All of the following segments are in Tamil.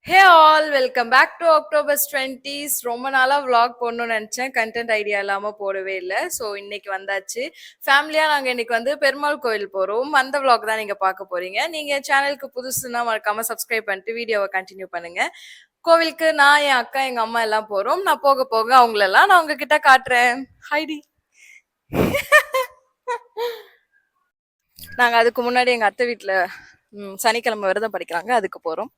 Hey all welcome back to October 20s. ரொம்ப நாளா vlog போடணும்னு நினைச்சேன். கண்டென்ட் ஐடியா இல்லாம போடவே இல்லை. ஸோ இன்னைக்கு வந்தாச்சு. ஃபேமிலியா நாங்க இன்னைக்கு வந்து பெருமாள் கோயில் போறோம். அந்த vlog தான் நீங்க பார்க்க போறீங்க. நீங்க சேனலுக்கு புதுசுன்னா மறக்காம சப்ஸ்கிரைப் பண்ணிட்டு வீடியோவை கண்டினியூ பண்ணுங்க. கோவிலுக்கு நான் என் அக்கா எங்க அம்மா எல்லாம் போறோம். நான் போக போக அவங்களெல்லாம் நான் உங்ககிட்ட காட்டுறேன். ஹைடி. நாங்க அதுக்கு முன்னாடி எங்க அத்தை வீட்டுல சனிக்கிழமை விரதம் படிக்கிறாங்க, அதுக்கு போறோம்.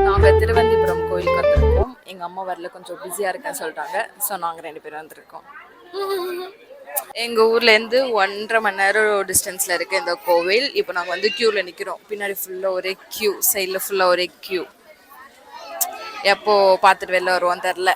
நாங்கள் திருவந்திபுரம் கோயிலுக்கு வந்திருக்கோம். எங்கள் அம்மா வரல, கொஞ்சம் பிஸியாக இருக்கேன்னு சொல்லிட்டாங்க. ஸோ நாங்கள் 2 பேரும் வந்திருக்கோம். எங்கள் ஊர்லேருந்து 1.5 மணி நேரம் டிஸ்டன்ஸில் இருக்குது இந்த கோவில். இப்போ நாங்கள் வந்து க்யூவில் நிற்கிறோம். பின்னாடி ஃபுல்லாக ஒரே க்யூ, சைடில் ஃபுல்லாக ஒரே க்யூ. எப்போ பார்த்துட்டு வெளில வருவோம் தெரில.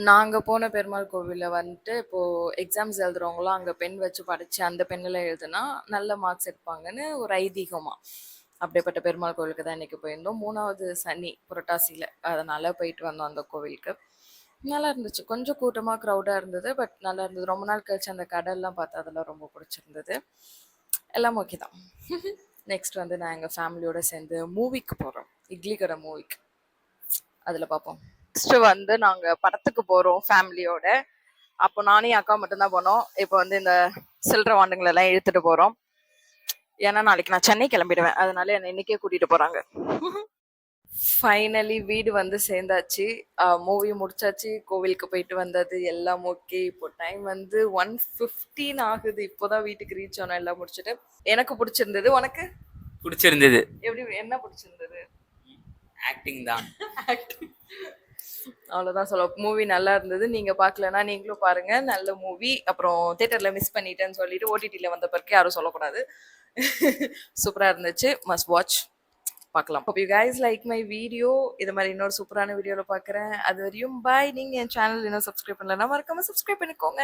நாங்கள் போன பெருமாள் கோவிலில் வந்துட்டு இப்போது எக்ஸாம்ஸ் எழுதுறவங்களாம் அங்கே பென் வச்சு படித்து அந்த பெண்ணில் எழுதுனா நல்ல மார்க்ஸ் எடுப்பாங்கன்னு ஒரு ஐதீகமாக. அப்படிப்பட்ட பெருமாள் கோவிலுக்கு தான் இன்றைக்கி போயிருந்தோம். 3வது சனி புரட்டாசியில், அதனால் போயிட்டு வந்தோம் அந்த கோவிலுக்கு. நல்லா இருந்துச்சு. கொஞ்சம் கூட்டமாக க்ரௌடாக இருந்தது, பட் நல்லா இருந்தது. ரொம்ப நாள் கழிச்சு அந்த கடல்லாம் பார்த்து அதெல்லாம் ரொம்ப பிடிச்சிருந்தது. எல்லாம் ஓகே தான். நெக்ஸ்ட் வந்து நான் எங்கள் ஃபேமிலியோடு சேர்ந்து மூவிக்கு போகிறோம். இட்லி கடை மூவிக்கு. அதில் பார்ப்போம். நெக்ஸ்ட் வந்து நாங்கள் படத்துக்கு போகிறோம் ஃபேமிலியோட. அப்போ நானும் என் அக்கா மட்டும்தான் போனோம். இப்போ வந்து இந்த சில்லற வாண்டுங்களெல்லாம் இழுத்துட்டு போகிறோம். ஏன்னா நாளைக்கு நான் சென்னை கிளம்பிடுவேன், அதனால என்னை இன்னைக்கே கூட்டிகிட்டு போகிறாங்க. ஃபைனலி வீடு வந்து சேர்ந்தாச்சு. மூவி முடிச்சாச்சு, கோவிலுக்கு போயிட்டு வந்தது எல்லாம் ஓகே. இப்போ டைம் வந்து 1:15 ஆகுது. இப்போதான் வீட்டுக்கு ரீச் ஆனோம் எல்லாம் முடிச்சுட்டு. எனக்கு பிடிச்சிருந்தது. உனக்கு பிடிச்சிருந்தது? எப்படி, என்ன பிடிச்சிருந்தது? ஆக்டிங் தான். அவ்வளோதான் சொல்ல. மூவி நல்லா இருந்தது. நீங்கள் பார்க்கலன்னா நீங்களும் பாருங்கள், நல்ல மூவி. அப்புறம் தேட்டரில் மிஸ் பண்ணிட்டேன்னு சொல்லிட்டு ஓடிடியில் வந்த பிறகு யாரும் சொல்லக்கூடாது. சூப்பராக இருந்துச்சு, மஸ்ட் வாட்ச். பார்க்கலாம். hope you guys like my video. இது மாதிரி இன்னொரு சூப்பரான வீடியோவில் பார்க்குறேன். அது வரையும் பாய். நீங்கள் என் சேனல் இன்னும் சப்ஸ்கிரைப் பண்ணலன்னா மறக்காமல் சப்ஸ்கிரைப் பண்ணிக்கோங்க.